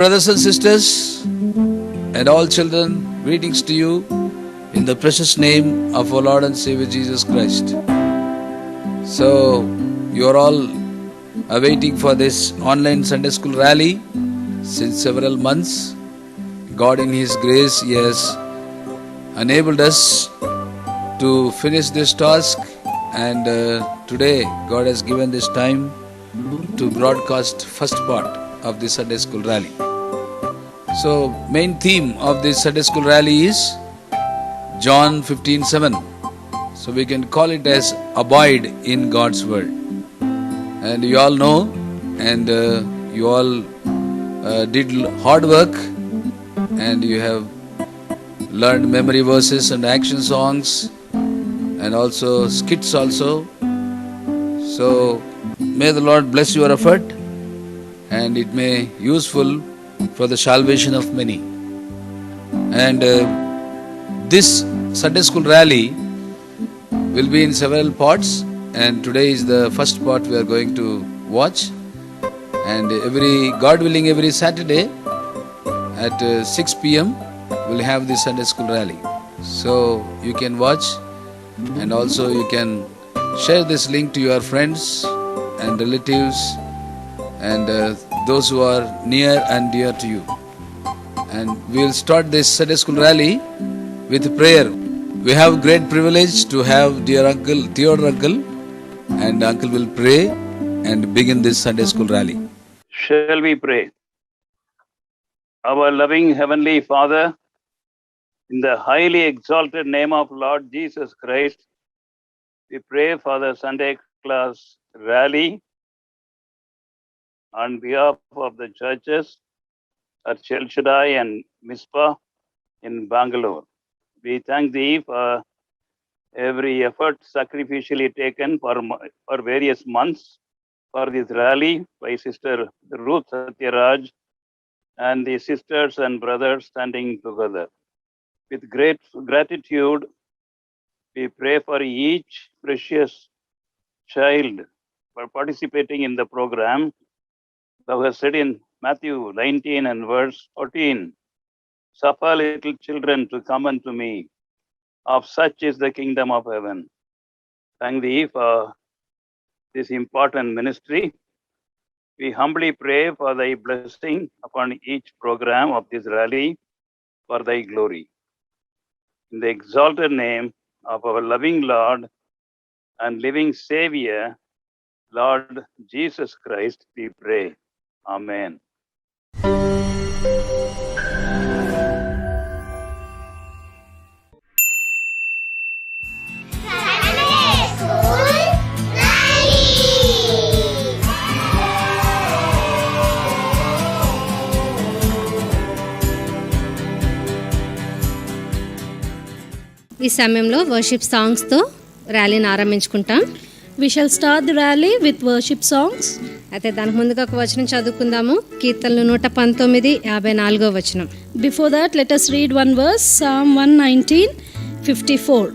Brothers and sisters, and all children, greetings to you in the precious name of our Lord and Savior Jesus Christ. So, you are all awaiting for this online Sunday school rally since several months. God in His grace, He has enabled us to finish this task, and today God has given this time to broadcast first part of the Sunday school rally. So, main theme of this Sunday school rally is John 15:7. So we can call it as abide in God's word. And you all know, and you all did hard work, and you have learned memory verses and action songs, and also skits also. So may the Lord bless your effort, and it may useful for the salvation of many. And this Sunday school rally will be in several parts, and today is the first part we are going to watch. And God willing, every Saturday at 6 p.m. we'll have the Sunday school rally. So you can watch, and also you can share this link to your friends and relatives and those who are near and dear to you. And we'll start this Sunday school rally with prayer. We have great privilege to have dear Uncle Theodore Uncle, and Uncle will pray and begin this Sunday school rally. Shall we pray? Our loving Heavenly Father, in the highly exalted name of Lord Jesus Christ, we pray for the Sunday class rally on behalf of the churches at Shel Shaddai and Mizpah in Bangalore. We thank Thee for every effort sacrificially taken for various months for this rally by Sister Ruth Satyaraj and the sisters and brothers standing together. With great gratitude, we pray for each precious child for participating in the program. Thou hast said in Matthew 19 and verse 14, "Suffer little children to come unto me, of such is the kingdom of heaven." Thank Thee for this important ministry. We humbly pray for Thy blessing upon each program of this rally for Thy glory. In the exalted name of our loving Lord and living Savior, Lord Jesus Christ, we pray. Amen. ఈ సమయంలో worship సాంగ్స్తో ర్యాలీని ఆరంభించుకుంటాం. We shall start the rally with worship songs. అయితే దానికి ముందుగా ఒక వచనం చదువుకుందాము. కీర్తనలు 119, 54వ వచనం. Before that, let us read one verse, Psalm 119, 54.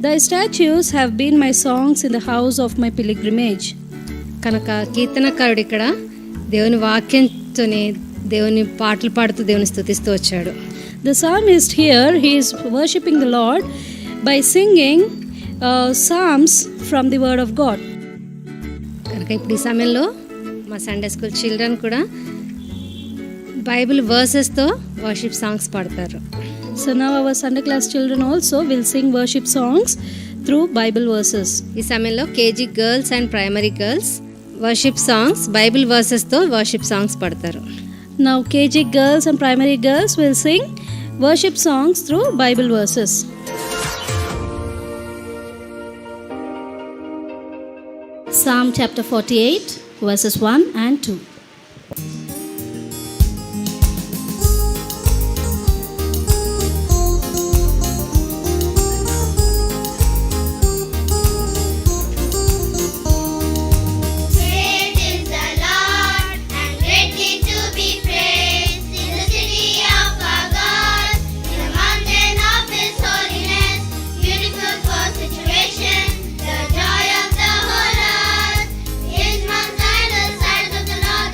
Thy statutes have been my songs in the house of my pilgrimage. కనుక కీర్తనకారుడు ఇక్కడ దేవుని వాక్యంతోనే దేవుని పాటలు పాడుతూ దేవుని స్తుతిస్తూ వచ్చాడు. The psalmist here, he is worshipping the Lord by singing psalms from the word of God. కనుక ఇప్పుడు ఈ సమయంలో మా సండే స్కూల్ చిల్డ్రన్ కూడా బైబిల్ వర్సెస్తో వర్షిప్ సాంగ్స్ పాడతారు. So now our Sunday class children also will sing worship songs through Bible verses. ఈ సమయంలో KG girls and primary girls worship songs Bible వర్సెస్తో వర్షిప్ సాంగ్స్ పాడతారు. Now KG girls and primary girls will sing worship songs through Bible verses. Psalm chapter 48 verses 1 and 2. The joy of the whole earth is Mount Zion, the side of the Lord.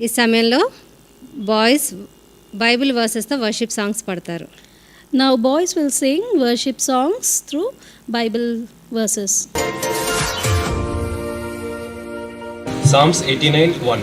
ఈ సమయంలో boys Bible వర్సెస్తో worship songs పాడతారు. Now boys will sing worship songs through Bible verses. Psalms 89:1.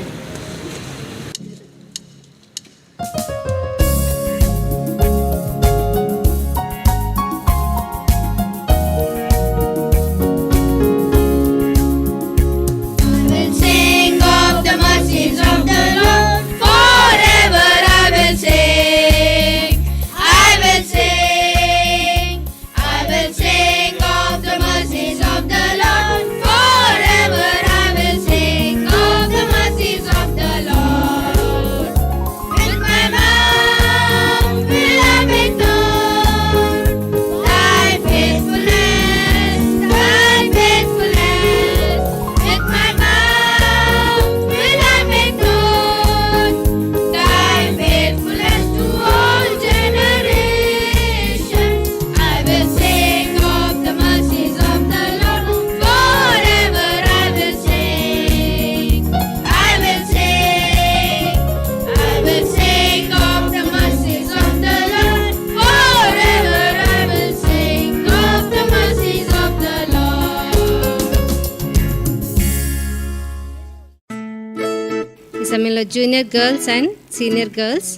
సమయంలో junior girls and senior girls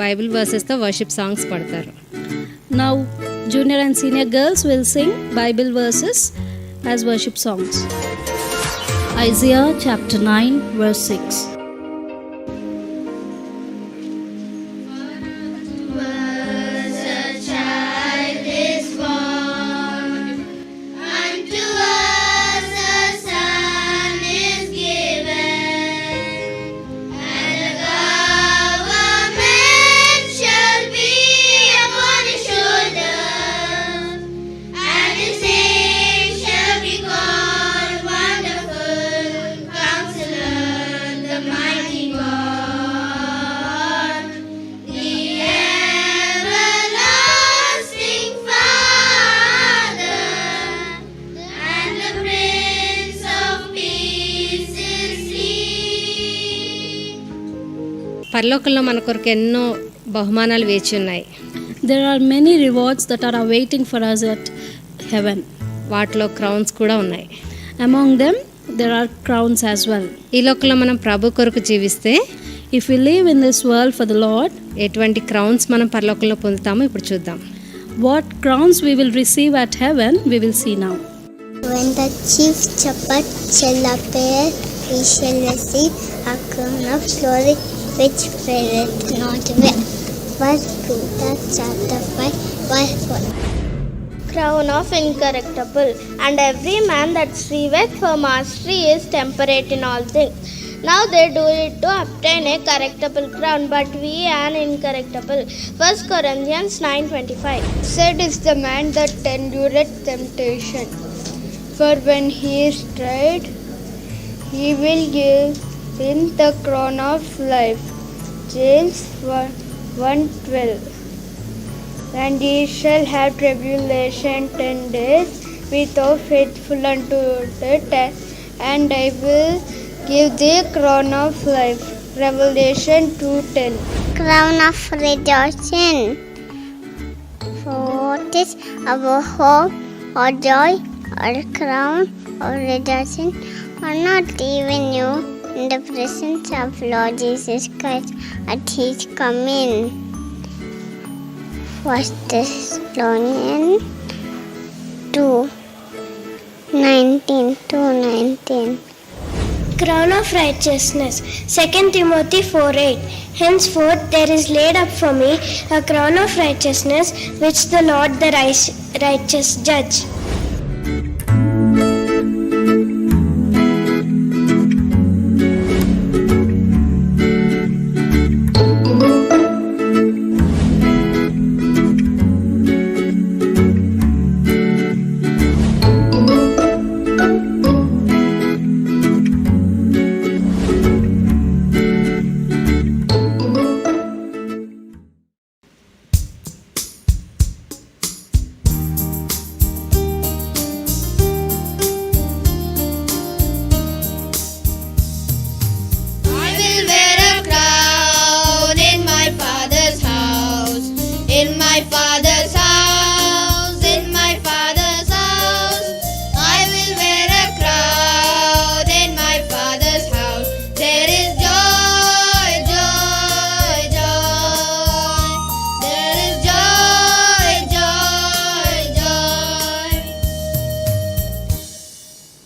Bible వర్సెస్తో worship songs పాడతారు. Now junior and senior girls will sing Bible verses as worship songs. Isaiah chapter 9 verse 6. పరలోకంలో మన కొరకు ఎన్నో బహుమానాలు వేచి ఉన్నాయి. There are many rewards that are awaiting for us at heaven. వాటిలో క్రౌన్స్ కూడా ఉన్నాయి. Among them there are crowns as well. ఈ లోకంలో మనం ప్రభు కొరకు జీవిస్తే If we live in this world for the Lord, ఎటువంటి క్రౌన్స్ మనం పరలోకంలో పొందుతామో ఇప్పుడు చూద్దాం. what crowns we will receive at heaven, we will see now. When the chief shepherd shall appear, we shall receive a crown of glory which fadeth not away. 1 Peter chapter 5 verse 1. Crown of incorruptible, and every man that striveth for mastery is temperate in all things. Now they do it to obtain a corruptible crown, but we an incorruptible. 1 Corinthians 9:25. Said is the man that endureth temptation, for when he is tried, he will give him the crown of life. James 1:12. And ye shall have tribulation 10 days. Be thou faithful unto it, and I will give thee crown of life. Revelation 2:10. Crown of rejoicing. For what is our hope or joy or crown or rejoicing, or not even you in the presence of Lord Jesus Christ at his coming. 1 Thessalonians 2:19. Crown of righteousness. 2 Timothy 4:8. Henceforth there is laid up for me a crown of righteousness, which the Lord the righteous judge.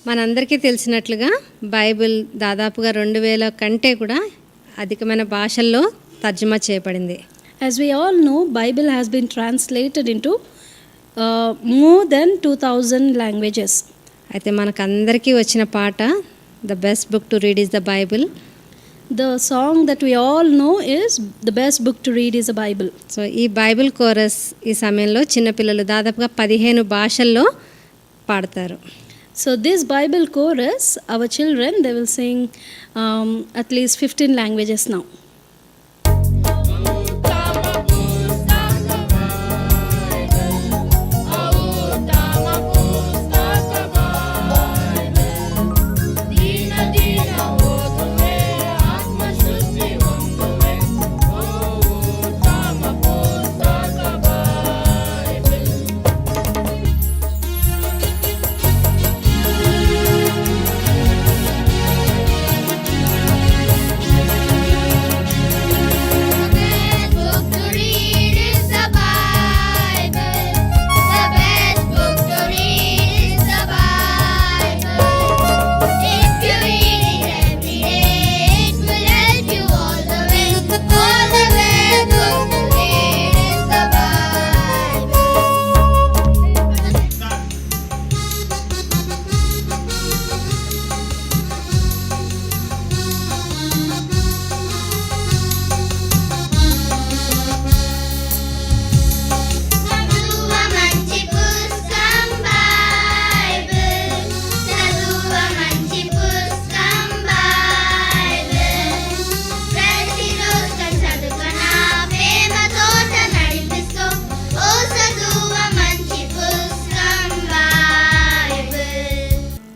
మనందరికీ తెలిసినట్లుగా Bible దాదాపుగా 2000 కంటే కూడా అధికమైన భాషల్లో తర్జుమా చేయబడింది. As we all know, Bible has been translated into more than 2000 languages. అయితే మనకందరికీ వచ్చిన పాట the best book to read is the Bible. The song that we all know is the best book to read is the Bible. So ఈ Bible chorus ఈ సమయంలో చిన్నపిల్లలు దాదాపుగా 15 భాషల్లో పాడతారు. So this Bible chorus, our children, they will sing at least 15 languages now.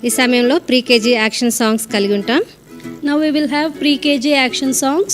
ఈ సమయంలో pre-KG action songs కలిగి ఉంటాం. Now we will have pre-KG action songs.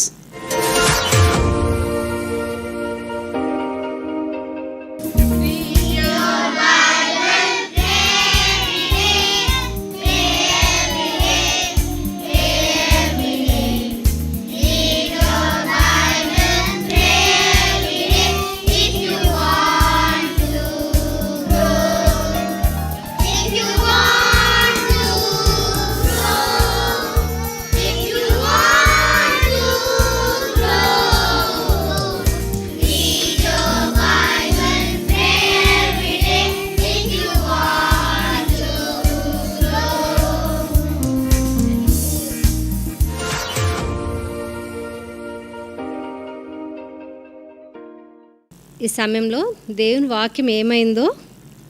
ఈ సమయంలో దేవుని వాక్యం ఏమైందో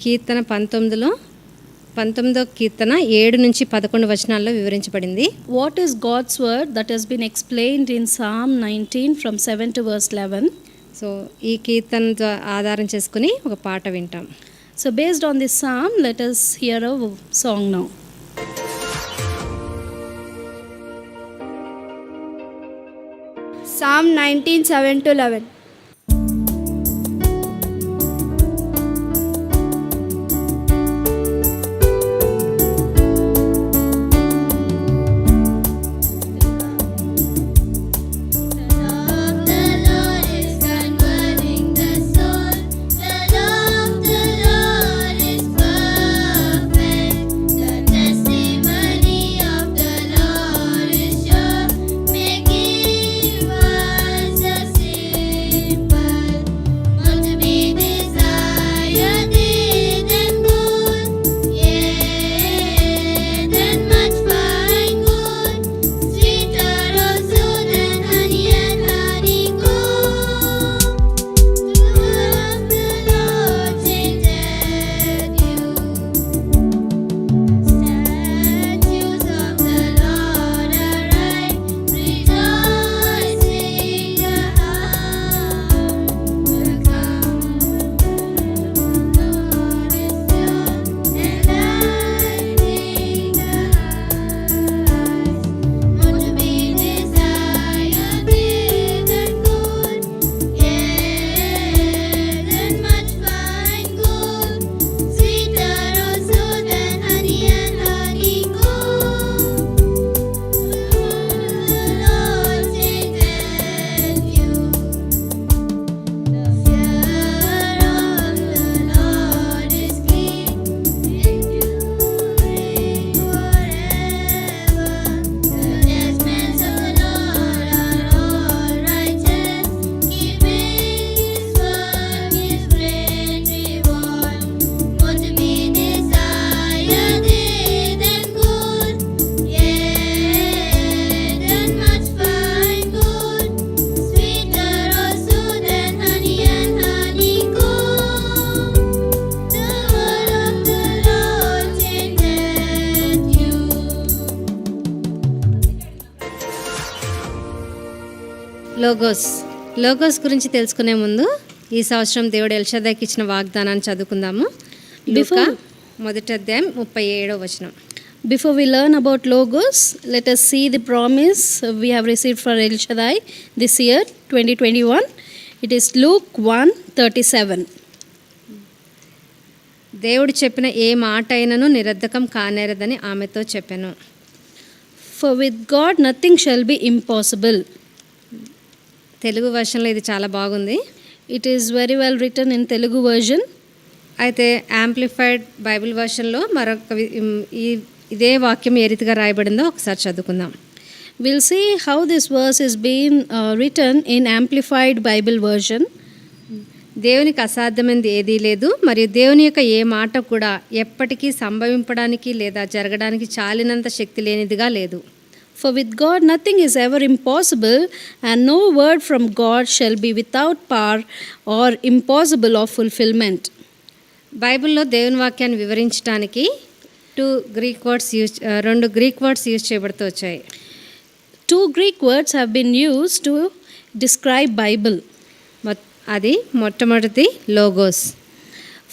కీర్తన 19వ కీర్తన 7 నుంచి 11 వచనాల్లో వివరించబడింది. What is God's word that has been explained in Psalm 19 from 7 to verse 11? So ఈ కీర్తన ఆధారం చేసుకుని ఒక పాట వింటాం. So based on this psalm, let us hear a song now. Psalm 19, 7 to 11. Logos గురించి తెలుసుకునే ముందు ఈ సంవత్సరం దేవుడు ఎల్షదాయికి ఇచ్చిన వాగ్దానాన్ని చదువుకుందాము. లూకా మొదటి అధ్యాయం 37వ వచనం. Before we learn about Logos, let us see the promise we have received for El Shaddai this year, 2021. It is Luke 1:37. దేవుడు చెప్పిన ఏ మాట అయినను నిరర్ధకం కానేరదని ఆమెతో చెప్పాను. For with God nothing shall be impossible. Telugu వర్షన్లో ఇది చాలా బాగుంది. It is very well written in Telugu version. అయితే యాంప్లిఫైడ్ బైబిల్ వర్షన్లో ఇదే వాక్యం ఏ రీతిగా రాయబడిందో ఒకసారి చదువుకుందాం. We'll see how this verse is being written in Amplified Bible version. దేవునికి అసాధ్యమైనది ఏదీ లేదు, మరియు దేవుని యొక్క ఏ మాట కూడా ఎప్పటికీ సంభవింపడానికి లేదా జరగడానికి చాలినంత శక్తి లేనిదిగా లేదు. For with God nothing is ever impossible, and no word from God shall be without power or impossible of fulfillment. బైబిల్లో దేవుని వాక్యాన్ని వివరించడానికి రెండు గ్రీక్ వర్డ్స్ యూజ్ చేయబడుతూ వచ్చాయి. 2 Greek words have been used to describe Bible. అది మొట్టమొదటిది logos.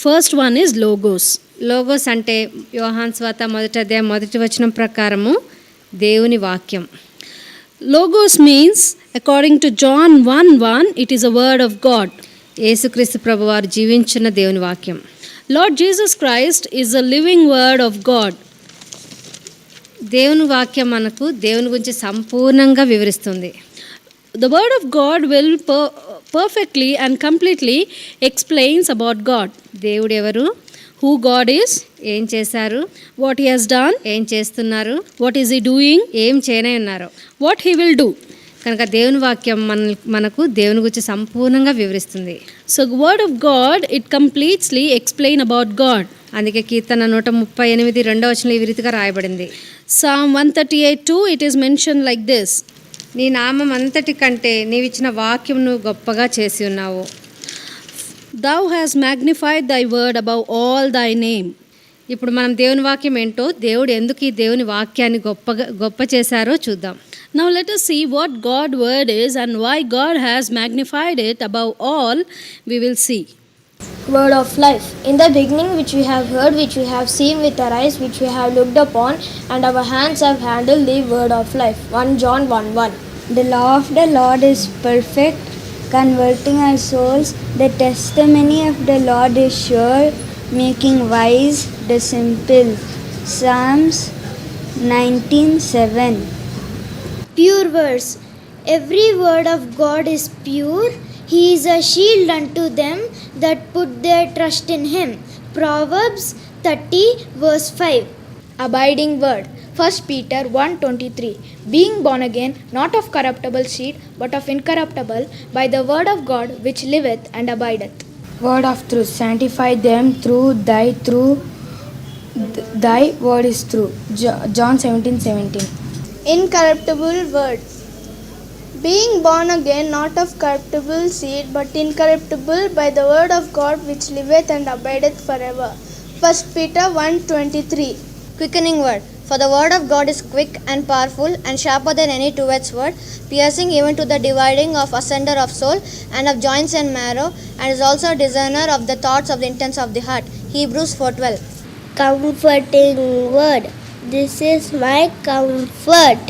First one is Logos. Logos అంటే యోహాను సువార్త మొదటి అధ్యాయం మొదటి వచనం ప్రకారము దేవుని వాక్యం. Logos means, according to John 1:1, it is a word of God. యేసుక్రీస్తు ప్రభువారు జీవించిన దేవుని వాక్యం. Lord Jesus Christ is a living word of God. దేవుని వాక్యం మనకు దేవుని గురించి సంపూర్ణంగా వివరిస్తుంది. The word of God will perfectly and completely explains about God. దేవుడు ఎవరు, who God is, ఏం చేశారు, what he has done, ఏం చేస్తున్నారు, what is he doing, ఏం చేయనే ఉన్నారు, what he will do. కనుక దేవుని వాక్యం మనకు దేవుని గురించి సంపూర్ణంగా వివరిస్తుంది. So the word of God, it completely explain about God. అందుకే కీర్తన 138 2వ వచనంలో ఈ రీతిగా రాయబడింది. Psalm 138:2, it is mentioned like this. నీ నామం అంతటి కంటే నీవిచ్చిన వాక్యం నువ్వు గొప్పగా చేసి ఉన్నావు. Thou hast magnified thy word above all thy name. ఇప్పుడు మనం దేవుని వాక్యం ఏంటో, దేవుడు ఎందుకు ఈ దేవుని వాక్యాన్ని గొప్ప చేశారో చూద్దాం. Now let us see what God's word is and why God has magnified it above all. We will see. Word of life. In the beginning, which we have heard, which we have seen with our eyes, which we have looked upon, and our hands have handled the word of life. 1 John 1:1. The law of the Lord is perfect, converting our souls. The testimony of the Lord is sure, making wise the simple. Psalms 19:7. Pure words. Every word of God is pure. He is a shield unto them that put their trust in him. Proverbs 30:5. Abiding word. 1 Peter 1:23. Being born again, not of corruptible seed, but of incorruptible, by the word of God which liveth and abideth. Word of truth. Sanctify them through thy word is true. John 17:17. Incorruptible word. Being born again, not of corruptible seed, but incorruptible, by the word of God which liveth and abideth forever. 1 Peter 1:23. Quickening word. For the word of God is quick and powerful and sharper than any two-edged sword, piercing even to the dividing of asunder of soul and of joints and marrow, and is also a discerner of the thoughts of the intents of the heart. Hebrews 4:12. Comforting word. This is my comfort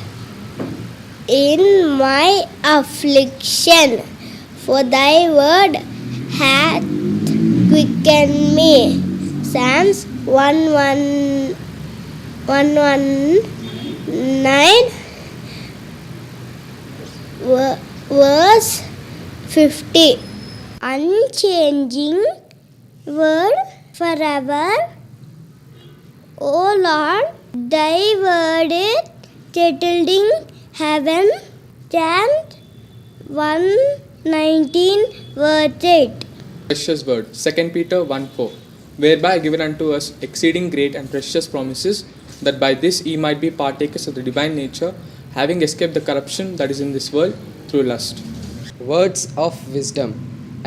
in my affliction, for thy word hath quickened me. Psalms 119 verse 50. Unchanging word forever. O Lord, thy word is settled in heaven. Psalms 119 verse 8. Precious word. 2 Peter 1:4. Whereby given unto us exceeding great and precious promises, that by this ye might be partakers of the divine nature, having escaped the corruption that is in this world through lust. Words of wisdom.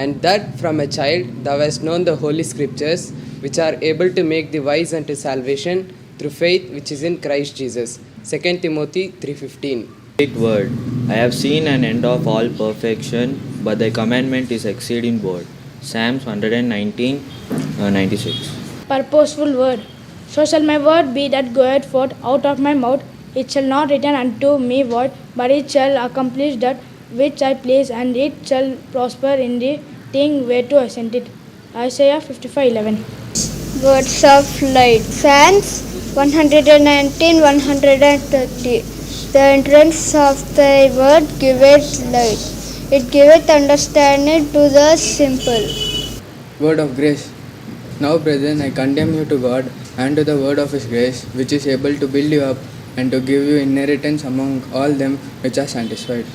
And that from a child thou hast known the holy scriptures, which are able to make thee wise unto salvation through faith which is in Christ Jesus. 2 Timothy 3:15. Great word. I have seen an end of all perfection, but thy commandment is exceeding broad. Psalms 119:96. Purposeful word. So shall my word be that goeth forth out of my mouth. It shall not return unto me void, but it shall accomplish that which I please, and it shall prosper in the thing whereto I sent it. Isaiah 55:11. Words of light. Psalms 119, 130. The entrance of thy word giveth light. It giveth understanding to the simple. Word of grace. Now, brethren, I condemn you to God and to the word of his grace, which is able to build you up and to give you inheritance among all them which are sanctified.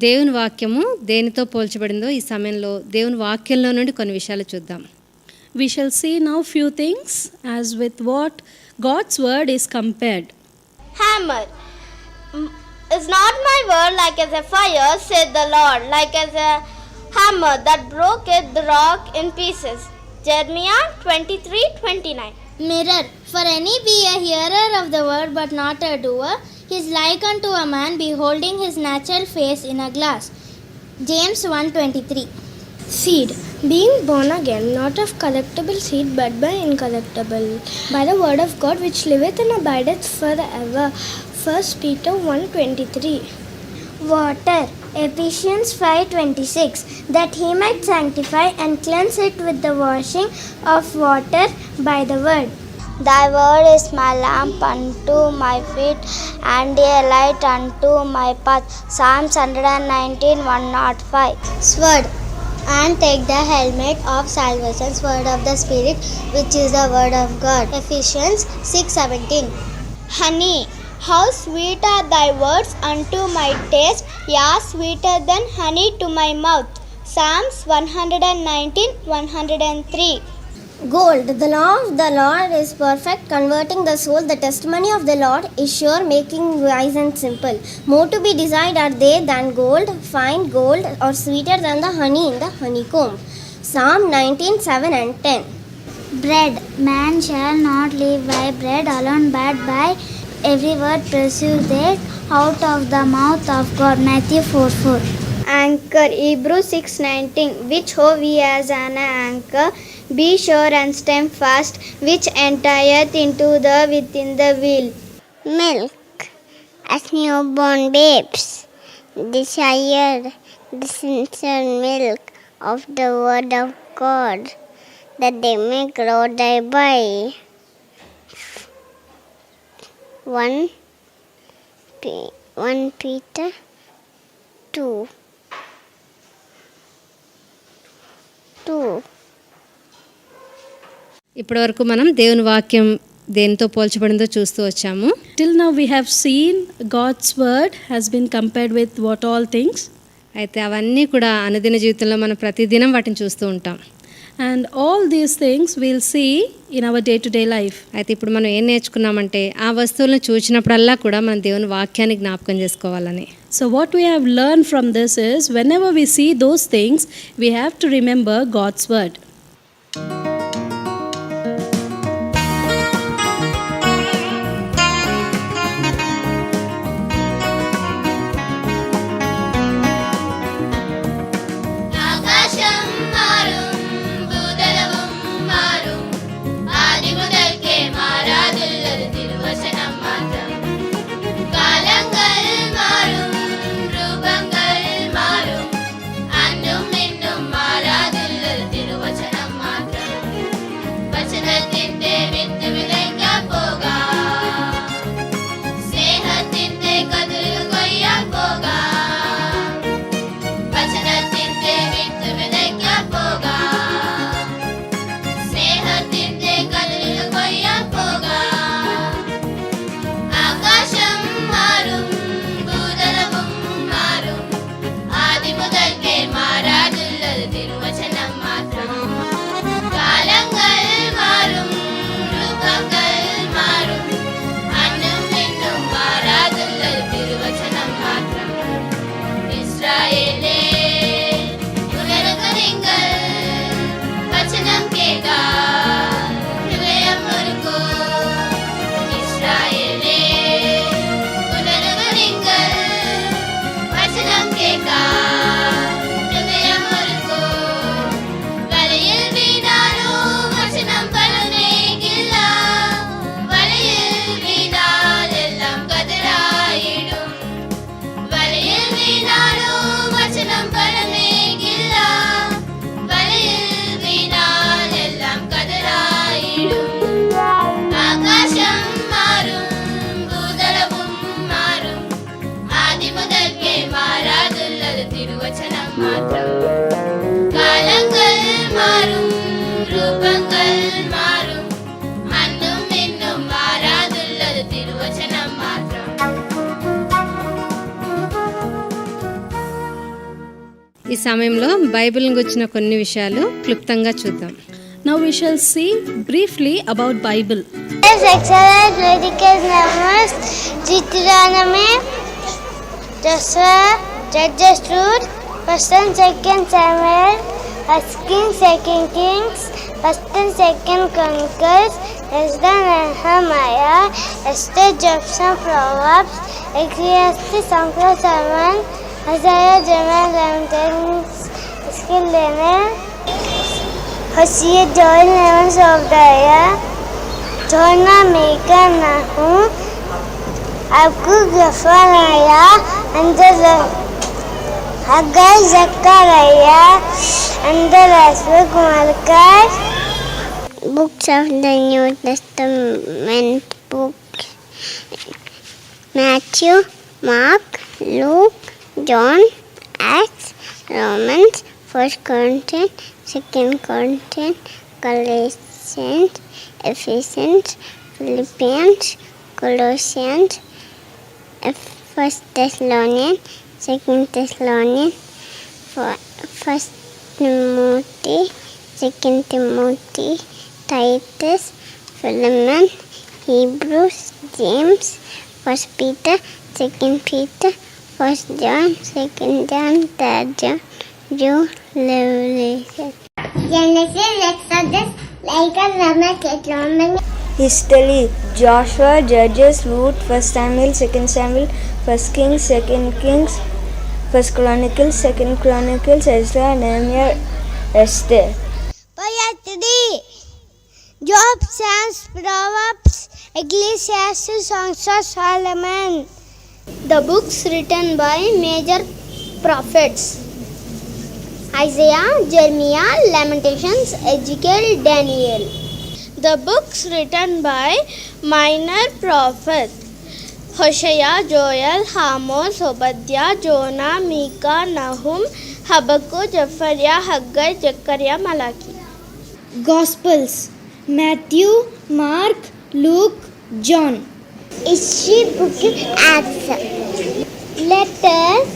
దేవుని వాక్యము దేనితో పోల్చబడిందో ఈ సమయంలో దేవుని వాక్యంలో నుండి కొన్ని విషయాలు చూద్దాం. We shall see now few things as with what God's word is compared. Hammer. Is not my word like as a fire, said the Lord, like as a hammer that broketh the rock in pieces. Jeremiah 23:29. Mirror. For any be a hearer of the word but not a doer, he is like unto a man beholding his natural face in a glass. James 1:23. Seed. Being born again, not of corruptible seed, but by incorruptible, by the word of God which liveth and abideth forever. 1 Peter 1:23. Water. Ephesians 5:26. That he might sanctify and cleanse it with the washing of water by the word. Thy word is my lamp unto my feet and a light unto my path. Psalms 119:105. Sword. And take the helmet of salvation, sword of the Spirit, which is the word of God. Ephesians 6:17. Honey. How sweet are thy words unto my taste, yea, sweeter than honey to my mouth. Psalms 119:103. Gold. The law of the Lord is perfect, converting the soul. The testimony of the Lord is sure, making wise and simple. More to be desired are they than gold, fine gold, or sweeter than the honey in the honeycomb. Psalm 19:7-10. Bread. Man shall not live by bread alone, but by every word proceedeth out of the mouth of God. Matthew 4:4. anchor. Hebrews 6:19. Which hold we as an anchor, be sure and stand fast, which entereth into the within the wheel. Milk, as newborn babes desire the sincere milk of the word of God, that they may grow thereby. 1 Peter 2. ఇప్పటివరకు మనం దేవుని వాక్యం దేనితో పోల్చబడిందో చూస్తూ వచ్చాము. Till now we have seen God's word has been compared with what all things. అయితే అవన్నీ కూడా అనుదిన జీవితంలో మనం ప్రతిదినం వాటిని చూస్తూ ఉంటాం. And all these things we'll see in our day-to-day life. అయితే ఇప్పుడు మనం ఏం నేర్చుకున్నామంటే ఆ వస్తువులను చూసినప్పుడల్లా కూడా మనం దేవుని వాక్యాన్ని జ్ఞాపకం చేసుకోవాలని. So what we have learned from this is whenever we see those things, we have to remember God's word. ఈ సమయంలో బైబిల్ని గురించిన కొన్ని విషయాలు క్లుప్తంగా చూద్దాం. Now we shall see briefly about Bible. Excellent Leviticus, Numbers, Deuteronomy, Joshua, Judges, Ruth, 1st and 2nd Samuel, 1st Kings, 2nd Kings, 1st and 2nd Chronicles, Ezra, Nehemiah, Esther, Joshua, Proverbs, Ecclesiastes, Song of Solomon, Isaiah, Jeremiah, Lamentations, Ezekiel, Daniel, Hosea, Joel, Amos, Obadiah, Jonah, Micah, Nahum, Habakkuk, Zephaniah, and the Haggai, Zechariah, and the last book, Malachi. Books of the New Testament book: Matthew, Mark, Luke, John, Acts, Romans, 1 Corinthians, 2 Corinthians, Galatians, Ephesians, Philippians, Colossians, 1 Thessalonians, 2 Thessalonians, 1 Timothy, 2 Timothy, Titus, Philemon, Hebrews, James, 1 Peter, 2 Peter, 1 John, 2 John, 3 John, Jude, Revelation. Genesis, Exodus, History: Joshua, Judges, Ruth, 1 Samuel, 2 Samuel, 1 Kings, 2 Kings, First Chronicles, Second Chronicles, Ezra, Nehemiah, Esther. Poetry. Job, Psalms, Proverbs, Ecclesiastes, Songs of Solomon. The books written by major prophets: Isaiah, Jeremiah, Lamentations, Ezekiel, Daniel. The books written by minor prophets: Hosea, Joel, Amos, Obadiah, Jonah, Micah, Nahum, Habakkuk, Zephaniah, Haggai, Zechariah, Malachi. Gospels: Matthew, Mark, Luke, John. History book Acts. Letters: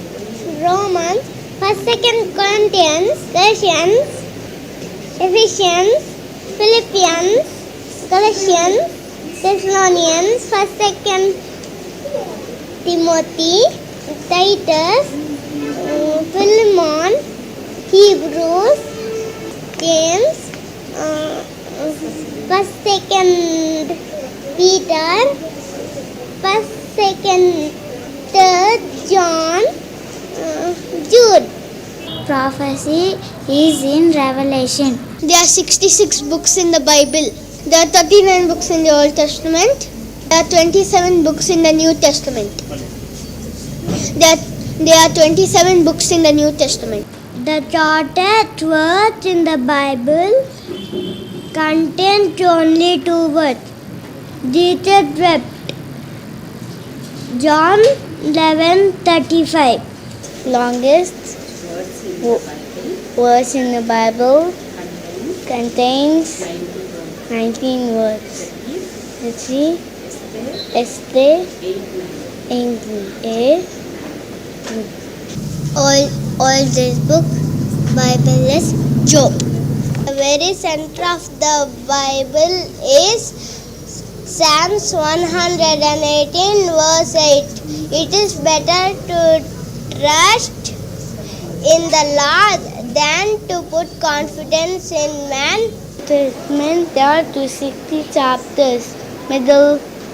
Romans, 1st, 2nd Corinthians, Galatians, Ephesians, Philippians, Colossians, Thessalonians, 1st, 2nd Timothy, Titus, Philemon, Hebrews, James, 1st, 2nd Peter, 1st, 2nd, 3rd John, Jude. Prophecy is in Revelation. There are 66 books in the Bible. There are 39 books in the Old Testament. There are 27 books in the New Testament. There are 27 books in the New Testament. The charted words in the Bible contain only 2 words. Jesus wept. John 11:35. Longest verse in the Bible contains 19 words. Let's see. Esther, all this book Bible is Job. The very center of the Bible is Psalms 118 verse 8. It is better to trust in the Lord than to put confidence in man. There are 260 chapters. Middle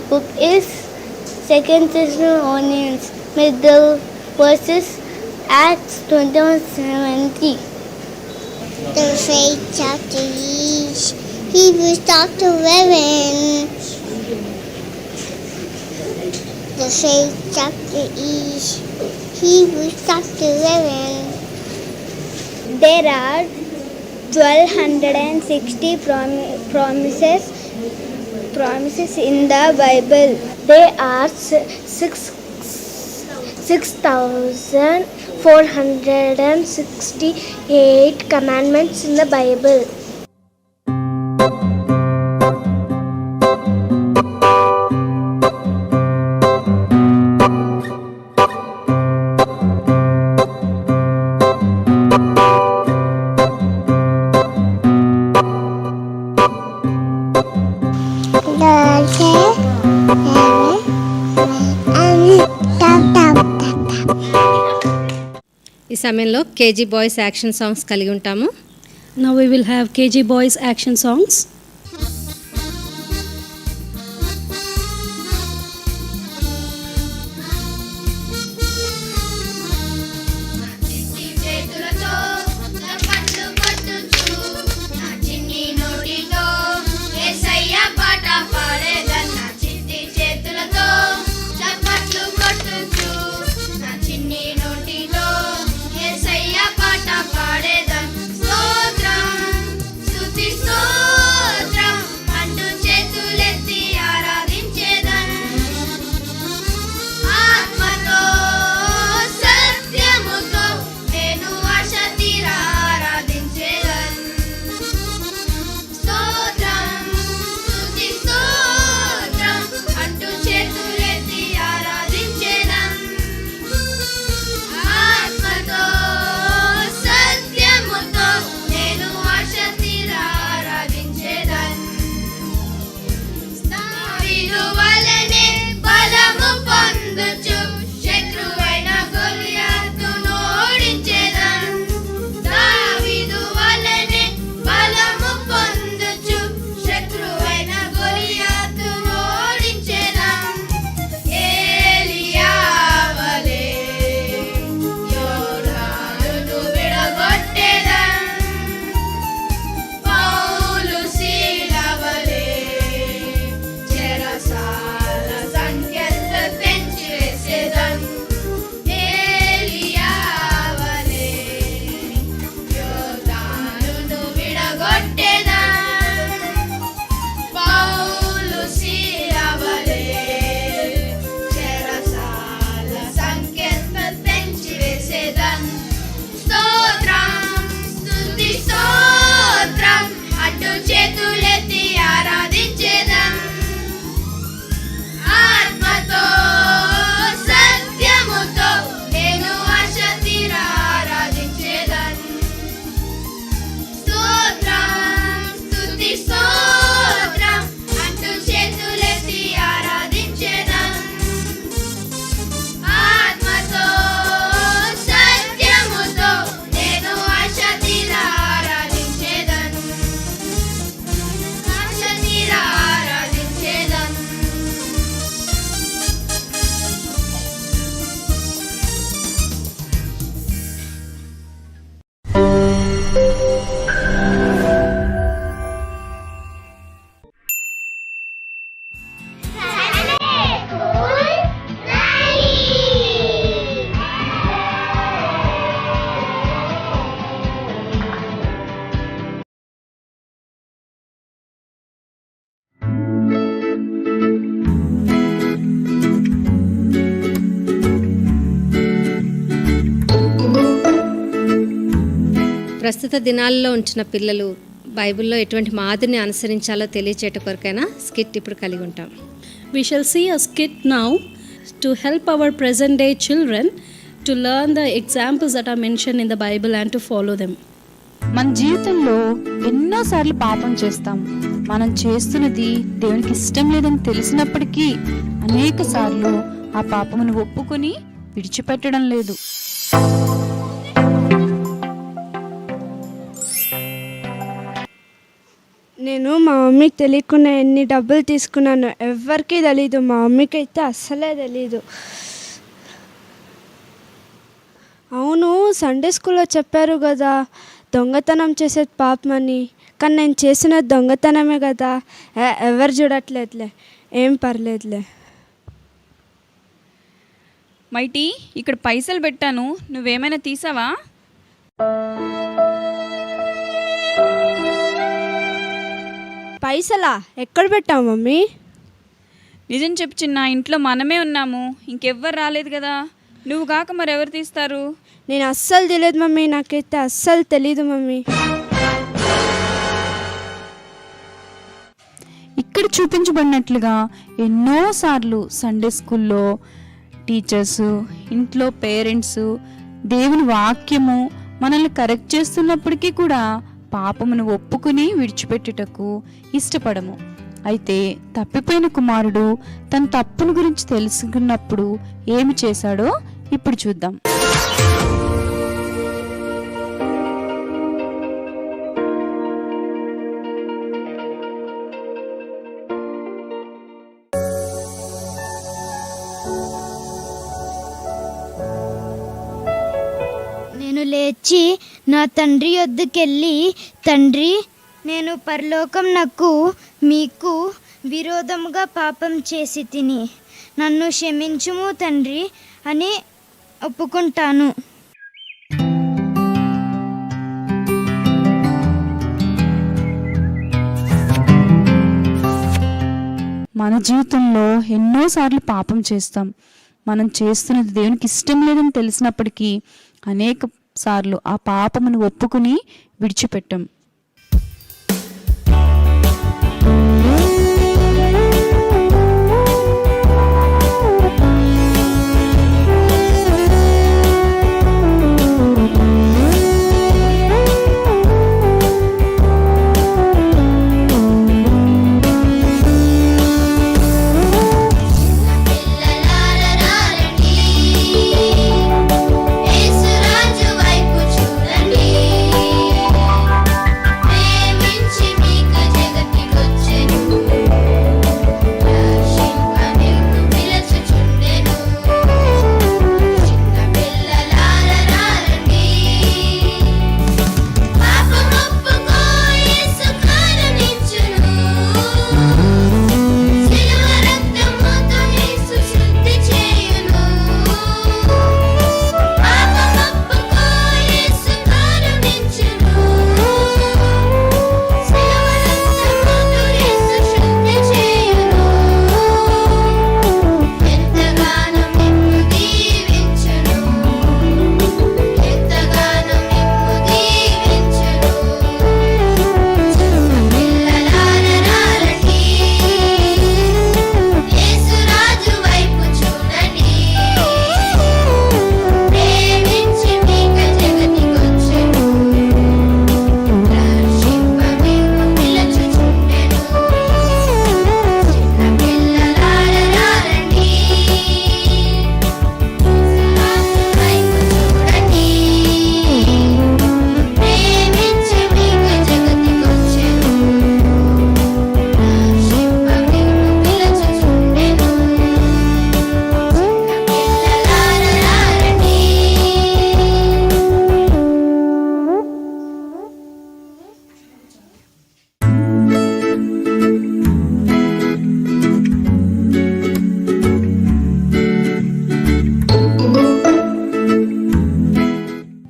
book is 2nd Thessalonians. Middle verses Acts 21:70. The faith chapter is Hebrews chapter 11. The faith chapter is Hebrews chapter 11. There are 1260 promises in the Bible. There are 6,468 commandments in the Bible. ఈ సమయంలో KG boys action songs కలిగి ఉంటాము. Now we will have KG Boys action songs. స్తోత్రం స్తుతి స్తోత్రం ప్రస్తుత దినాల్లో ఉంచిన పిల్లలు బైబిల్లో ఎటువంటి మాదిరిని అనుసరించాలో తెలియచేట కొరకైనా స్కిట్ ఇప్పుడు కలిగి ఉంటాం. We shall see a skit now to help our present day children to learn the examples that are mentioned in the Bible and to follow them. మన జీవితంలో ఎన్నోసార్లు పాపం చేస్తాం. మనం చేస్తున్నది దేవునికి ఇష్టం లేదని తెలిసినప్పటికీ అనేక సార్లు ఆ పాపమును ఒప్పుకొని విడిచిపెట్టడం లేదు. నేను మా మమ్మీకి తెలియకుండా ఎన్ని డబ్బులు తీసుకున్నాను ఎవరికీ తెలీదు. మా మమ్మీకి అయితే అస్సలే తెలీదు. అవును, సండే స్కూల్లో చెప్పారు కదా దొంగతనం చేసేది పాపమని. కానీ నేను చేసిన దొంగతనమే కదా. ఎవరు చూడట్లేదులే, ఏం పర్లేదులే. మైటీ, ఇక్కడ పైసలు పెట్టాను, నువ్వేమైనా తీసావా? పైసలా? ఎక్కడ పెట్టావు మమ్మీ? నిజం చెప్పు చిన్న, ఇంట్లో మనమే ఉన్నాము, ఇంకెవ్వరు రాలేదు కదా. నువ్వు కాక మరెవరు తీస్తారు? నేను అస్సలు తెలియదు మమ్మీ, నాకైతే అస్సలు తెలీదు మమ్మీ. ఇక్కడ చూపించబడినట్లుగా ఎన్నోసార్లు సండే స్కూల్లో టీచర్స్, ఇంట్లో పేరెంట్స్, దేవుని వాక్యము మనల్ని కరెక్ట్ చేస్తున్నప్పటికీ కూడా పాపమును ఒప్పుకుని విడిచిపెట్టుటకు ఇష్టపడము. అయితే తప్పిపోయిన కుమారుడు తన తప్పును గురించి తెలుసుకున్నప్పుడు ఏమి చేశాడో ఇప్పుడు చూద్దాం. నేను లేచి నా తండ్రి యొద్దకెళ్ళి, తండ్రి, నేను పరలోకమునకు మీకు విరోధముగా పాపం చేసి తిని నన్ను క్షమించుము తండ్రి అని ఒప్పుకుంటాను. మన జీవితంలో ఎన్నోసార్లు పాపం చేస్తాం. మనం చేస్తున్నది దేవునికి ఇష్టం లేదని తెలిసినప్పటికీ అనేక సార్లు ఆ పాపమును ఒప్పుకుని విడిచిపెట్టాం.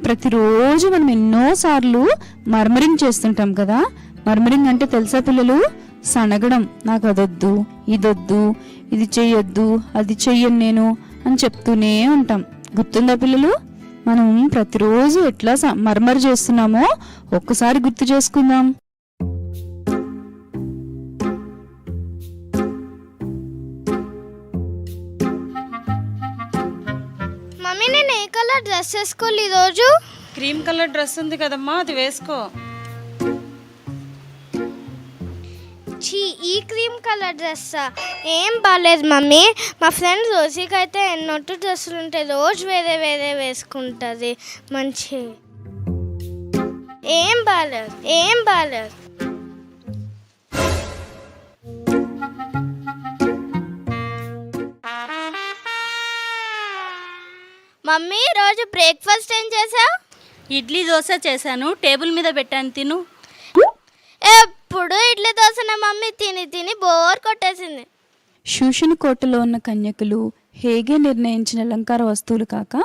ప్రతిరోజు మనం ఎన్నోసార్లు మర్మరింగ్ చేస్తుంటాం కదా. మర్మరింగ్ అంటే తెలుసా పిల్లలు? సనగడం, నాకు అదొద్దు, ఇదొద్దు, ఇది చెయ్యొద్దు, అది చెయ్యను నేను అని చెప్తూనే ఉంటాం. గుర్తుందా పిల్లలు? మనం ప్రతిరోజు ఎట్లా మర్మర్ చేస్తున్నామో ఒక్కసారి గుర్తు చేసుకుందాం. మమ్మీ నేను ఏ కలర్ డ్రెస్ వేసుకోవాలి ఈరోజు? క్రీమ్ కలర్ డ్రెస్ ఉంది కదమ్మా, అది వేసుకో. ఈ క్రీమ్ కలర్ డ్రెస్ ఏం బాగాలేదు మమ్మీ. మా ఫ్రెండ్ రోజుకి అయితే ఎన్నొట్టు డ్రెస్సులు ఉంటాయి, రోజు వేరే వేరే వేసుకుంటుంది. మంచి ఏం బాగాలేదు. మమ్మీ రోజు బ్రేక్ఫాస్ట్ ఏం చేసావు? ఇడ్లీ దోశ చేశాను, టేబుల్ మీద పెట్టాను, తిను. ఎప్పుడు ఇడ్లీ దోశనే మమ్మీ, తిని బోర్ కొట్టేసింది. శూషను కోటలో ఉన్న కన్యకులు హేగే నిర్ణయించిన అలంకార వస్తువులు కాక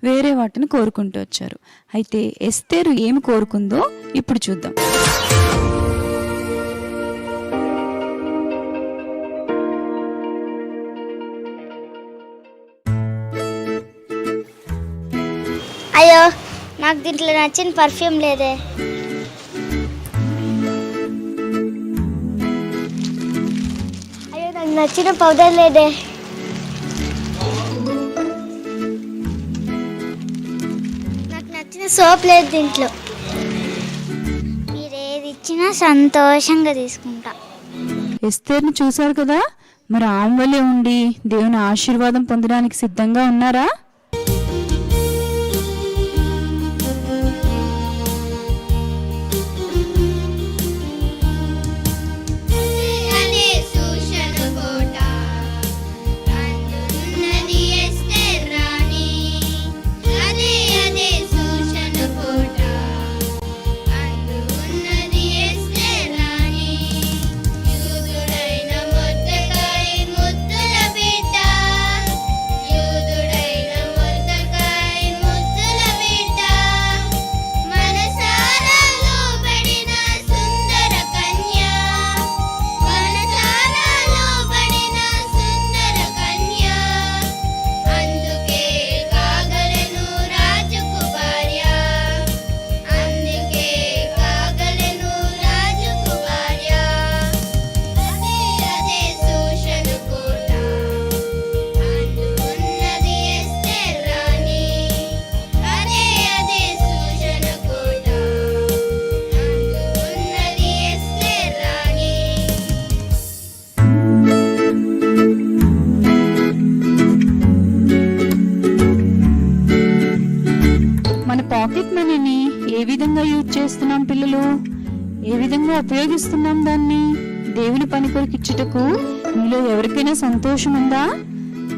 వేరే వాటిని కోరుకుంటూ వచ్చారు. అయితే ఎస్తేరు ఏమి కోరుకుందో ఇప్పుడు చూద్దాం. అయ్యో, నాకు దీంట్లో నచ్చిన పర్ఫ్యూమ్ లేదే. అయ్యో, నాకు నచ్చిన పౌడర్ లేదే. నాకు నచ్చిన సోప్ లేదు దీంట్లో. మీరు ఏది ఇచ్చినా సంతోషంగా తీసుకుంటా. ఎస్తేర్ని చూశారు కదా, మరి ఆమె వలే ఉండి దేవుని ఆశీర్వాదం పొందడానికి సిద్ధంగా ఉన్నారా? పాకెట్ మనీని ఏ విధంగా యూజ్ చేస్తున్నాం పిల్లలు? ఏ విధంగా ఉపయోగిస్తున్నాం దాన్ని? దేవుని పని కొరకు ఇచ్చుటకు మీలో ఎవరికైనా సంతోషం ఉందా?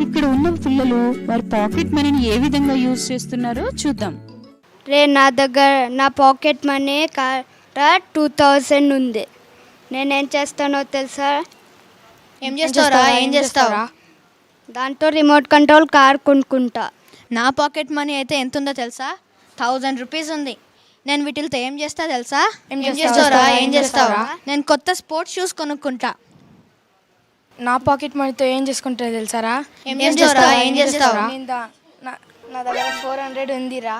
ఇక్కడ ఉన్న పిల్లలు వారి పాకెట్ మనీని ఏ విధంగా యూజ్ చేస్తున్నారో చూద్దాం. నా దగ్గర నా పాకెట్ మనీ 2000 ఉంది. నేనేం చేస్తానో తెలుసా? ఏం చేస్తావురా? దాంతో రిమోట్ కంట్రోల్ కార్ కొనుక్కుంటా. నా పాకెట్ మనీ అయితే ఎంత ఉందో తెలుసా? 1000 రూపీస్ ఉంది. నేను వీటితో ఏం చేస్తా తెలుసా? ఏం చేస్తావురా? నేను కొత్త స్పోర్ట్స్ షూస్ కొనుక్కుంటా. నా పాకెట్ మనీతో ఏం చేసుకుంటా తెలుసారా? ఏం చేస్తావురా? నా దగ్గర 400 ఉందిరా.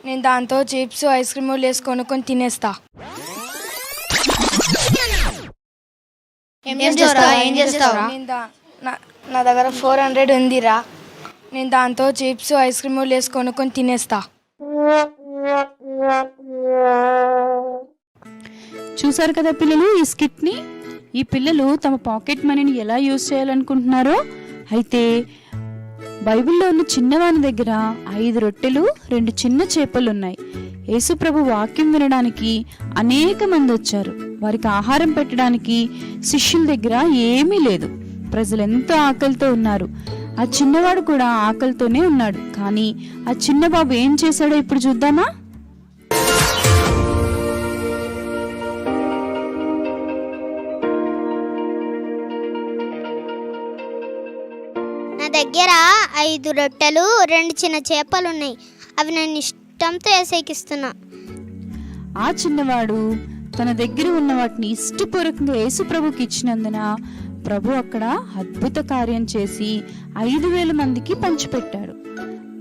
నేను దాంతో చిప్స్ ఐస్ క్రీమ్ లేసి కొనుక్కొని తినేస్తా. ఏం చేస్తావురా? నా దగ్గర 400 ఉందిరా. నేను దాంతో చిప్స్ ఐస్ క్రీమ్ లేసి కొనుక్కొని తినేస్తా. చూసారు కదా పిల్లలు ఈ స్కిట్ని. ఈ పిల్లలు తమ పాకెట్ మనీని ఎలా యూజ్ చేయాలనుకుంటున్నారో. అయితే బైబిల్లో ఉన్న చిన్నవాని దగ్గర 5 రొట్టెలు 2 చిన్న చేపలు ఉన్నాయి. యేసుప్రభు వాక్యం వినడానికి అనేక మంది వచ్చారు. వారికి ఆహారం పెట్టడానికి శిష్యుల దగ్గర ఏమీ లేదు. ప్రజలు ఎంతో ఆకలితో ఉన్నారు. ఆ చిన్నవాడు కూడా ఆకలితోనే ఉన్నాడు. కానీ ఆ చిన్న బాబు ఏం చేశాడో ఇప్పుడు చూద్దామా? నా దగ్గర 5 రొట్టెలు 2 చిన్న చేపలు ఉన్నాయి. అవి నేను ఇష్టంతో యేసుకిస్తున్నా. ఆ చిన్నవాడు తన దగ్గర ఉన్న వాటిని ఇష్టపూర్వకంగా యేసుప్రభుకి ఇచ్చినందున ప్రభు అక్కడ అద్భుత కార్యం చేసి 5000 మందికి పంచిపెట్టాడు.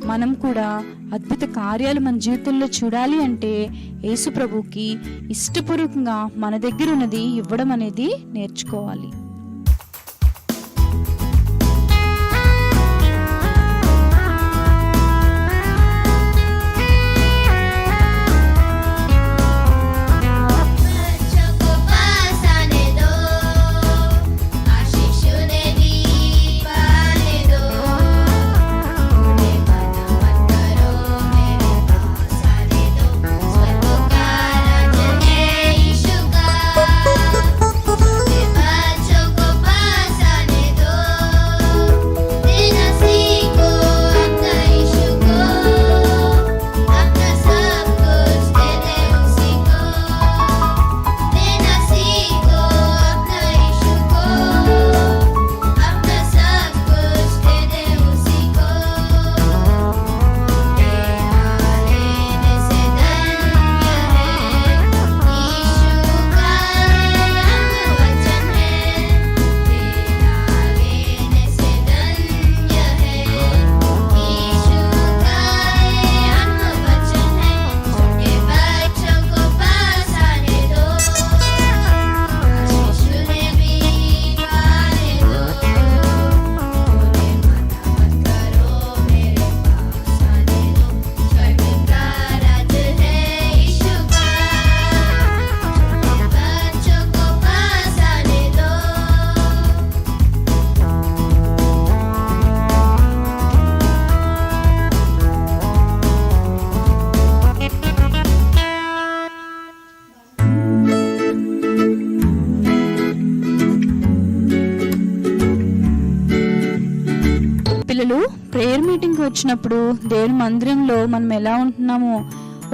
మనం కూడా అద్భుత కార్యాలు మన జీవితంలో చూడాలి అంటే యేసు ప్రభువుకి ఇష్టపూర్వకంగా మన దగ్గర ఉన్నది ఇవ్వడం అనేది నేర్చుకోవాలి. పిల్లలు, ప్రేయర్ మీటింగ్కి వచ్చినప్పుడు దేవుని మందిరంలో మనం ఎలా ఉంటున్నామో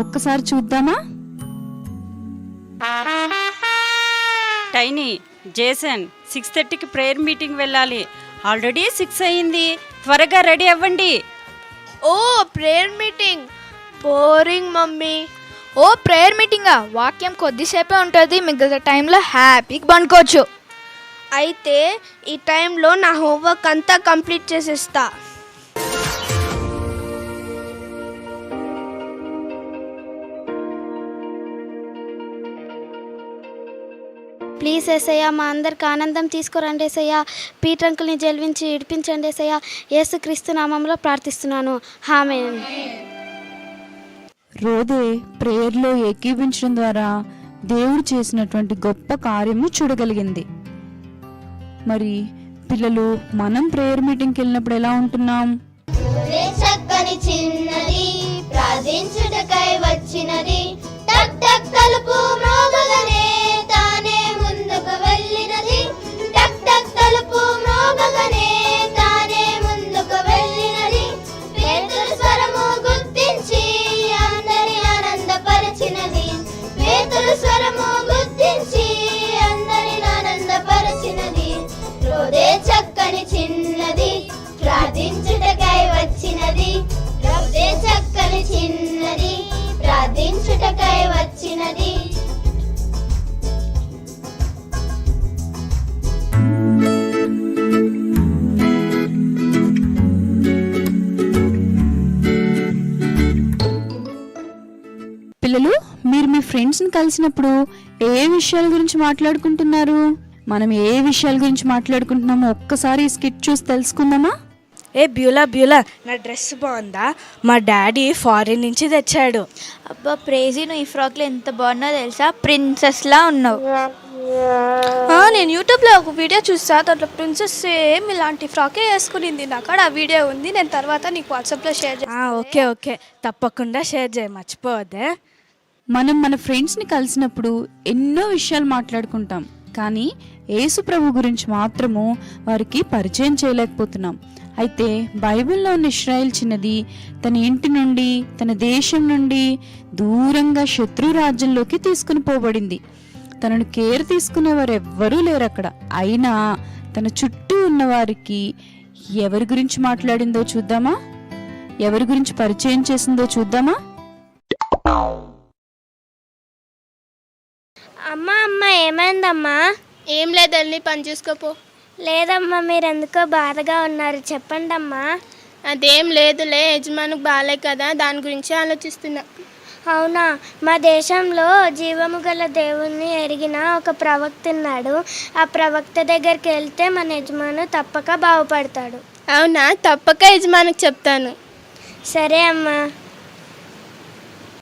ఒక్కసారి చూద్దామా? టైనీ, జేసన్ 6:30కి ప్రేయర్ మీటింగ్ వెళ్ళాలి. ఆల్రెడీ 6 అయింది. త్వరగా రెడీ అవ్వండి. ఓ ప్రేయర్ మీటింగ్ బోరింగ్ మమ్మీ. ఓ ప్రేయర్ మీటింగా? వాక్యం కొద్దిసేపే ఉంటుంది, మిగతా టైంలో హ్యాపీగా పండుకోవచ్చు. అయితే ఈ టైంలో నా హోంవర్క్ అంతా కంప్లీట్ చేసేస్తా. ప్లీజ్ ఏసయ్య, మా అందరికి ఆనందం తీసుకురండి ఏసయ్య. పీటర్ అంకుల్ని జైలుంచి విడిపించండి ఏసయ్య. యేసుక్రీస్తు నామంలో ప్రార్థిస్తున్నాను, ఆమేన్. రోదే ప్రేయర్లో ఏకీభించడం ద్వారా దేవుడు చేసినటువంటి గొప్ప కార్యము చూడగలిగింది. మరి పిల్లలు, మనం ప్రేయర్ మీటింగ్కి వెళ్ళినప్పుడు ఎలా ఉంటున్నాం? చక్కని చిన్నది ప్రార్థించుటకై వచ్చినది, టక్ టక్ తలుపు మ్రోగగానే తానే ముందుకు వెళ్ళినది, టక్ టక్ తలుపు మ్రోగగానే తానే ముందుకు వెళ్ళినది, పేతురు స్వరము గుర్తించి అందరి ఆనందపరిచినది, పేతురు స్వరము గుర్తించి అందరి ఆనందపరిచినది. రోదే చక్కని చిన్నది ప్రార్థించుటకై వచ్చినది, రోదే చక్కని చిన్నది ప్రార్థించుటకై వచ్చినది. పిల్లలు, మీరు మీ ఫ్రెండ్స్ని కలిసినప్పుడు ఏ విషయాల గురించి మాట్లాడుకుంటున్నారు? మనం ఏ విషయాల గురించి మాట్లాడుకుంటున్నామో ఒక్కసారి ఈ స్కిట్ చూసి తెలుసుకుందామా? ఏ బ్యూలా, నా డ్రెస్ బాగుందా? మా డాడీ ఫారిన్ నుంచి తెచ్చాడు. అబ్బా ప్రేజీ, నువ్వు ఈ ఫ్రాక్లో ఎంత బాగున్నా తెలుసా? ప్రిన్సెస్లా ఉన్నావు. నేను యూట్యూబ్లో ఒక వీడియో చూసా, దాంట్లో ప్రిన్సెస్ సేమ్ ఇలాంటి ఫ్రాకే వేసుకునింది. నాకు ఆ వీడియో ఉంది, నేను తర్వాత నీకు వాట్సాప్లో షేర్ చేస్తాను. ఓకే, తప్పకుండా షేర్ చేయ, మర్చిపోవద్దే. మనం మన ఫ్రెండ్స్ని కలిసినప్పుడు ఎన్నో విషయాలు మాట్లాడుకుంటాం, కానీ యేసు ప్రభు గురించి మాత్రము వారికి పరిచయం చేయలేకపోతున్నాం. అయితే బైబిల్లో ఉన్న ఇశ్రాయేల్ చిన్నది తన ఇంటి నుండి, తన దేశం నుండి దూరంగా శత్రు రాజ్యంలోకి తీసుకుని పోబడింది. తనను కేర్ తీసుకునేవారు ఎవ్వరూ లేరు అక్కడ. అయినా తన చుట్టూ ఉన్న వారికి ఎవరి గురించి మాట్లాడిందో చూద్దామా? ఎవరి గురించి పరిచయం చేసిందో చూద్దామా? అమ్మా ఏమైందమ్మా? ఏం లేదండి, పని చూసుకోపో. లేదమ్మా, మీరు ఎందుకో బాధగా ఉన్నారు, చెప్పండి అమ్మా. అదేం లేదులే, యజమానికి బాలే కదా, దాని గురించి ఆలోచిస్తున్నా. అవునా? మా దేశంలో జీవము గల దేవుణ్ణి ఎరిగిన ఒక ప్రవక్త ఉన్నాడు. ఆ ప్రవక్త దగ్గరికి వెళ్తే మన యజమాను తప్పక బాగుపడతాడు. అవునా? తప్పక యజమానికి చెప్తాను. సరే అమ్మా.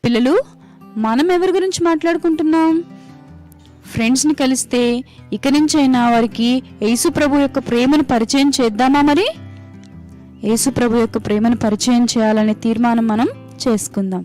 పిల్లలు, మనం ఎవరి గురించి మాట్లాడుకుంటున్నాం? ఫ్రెండ్స్ని కలిస్తే ఇక నుంచైనా వారికి యేసు ప్రభు యొక్క ప్రేమను పరిచయం చేద్దామా? మరి యేసు ప్రభు యొక్క ప్రేమను పరిచయం చేయాలనే తీర్మానం మనం చేసుకుందాం.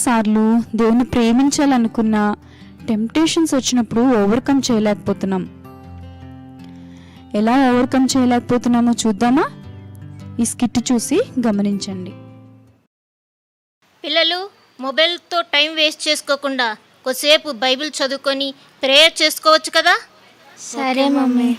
సార్లు దేవుని ప్రేమించాలనుకున్న టెంప్టేషన్స్ వచ్చినప్పుడు ఓవర్కమ్ చేయలేకపోతున్నాం. ఎలా ఓవర్కమ్ చేయలేకపోతున్నామో చూద్దామా? ఈ స్కిట్ చూసి గమనించండి. పిల్లలు, మొబైల్తో టైం వేస్ట్ చేసుకోకుండా కొద్దిసేపు బైబిల్ చదువుకొని ప్రేయర్ చేసుకోవచ్చు కదా? సరే మమ్మీ.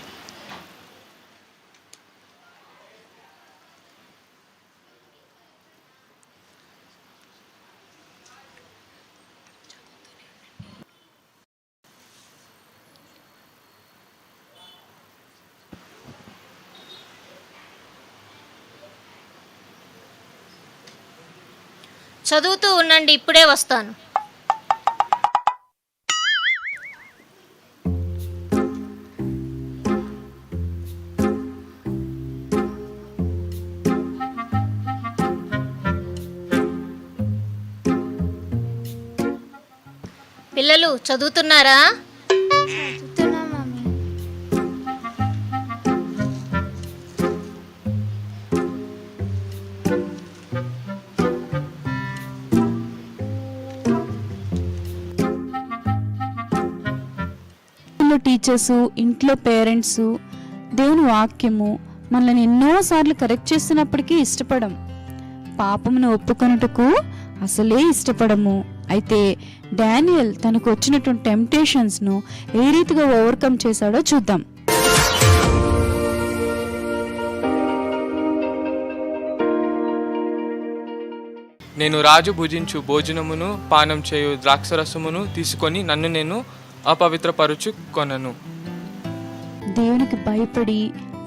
చదువుతూ ఉండండి, ఇప్పుడే వస్తాను. పిల్లలు చదువుతున్నారా? టీచర్సు, ఇంట్లో పేరెంట్స్, దేవుని వాక్యము మనల్ని ఎన్నోసార్లు కరెక్ట్ చేస్తున్నప్పటికీ ఇష్టపడం. పాపమును ఒప్పుకొనుటకు అసలే ఇష్టపడము. అయితే డానియల్ తనకు వచ్చినటువంటి టెంప్టేషన్స్ను ఏ రీతిగా ఓవర్కమ్ చేశాడో చూద్దాం. నేను రాజు భుజించు భోజనమును పానం చేయు ద్రాక్షరసమును తీసుకొని నన్ను నేను అపవిత్రపరుచుకొనను. దేవునికి భయపడి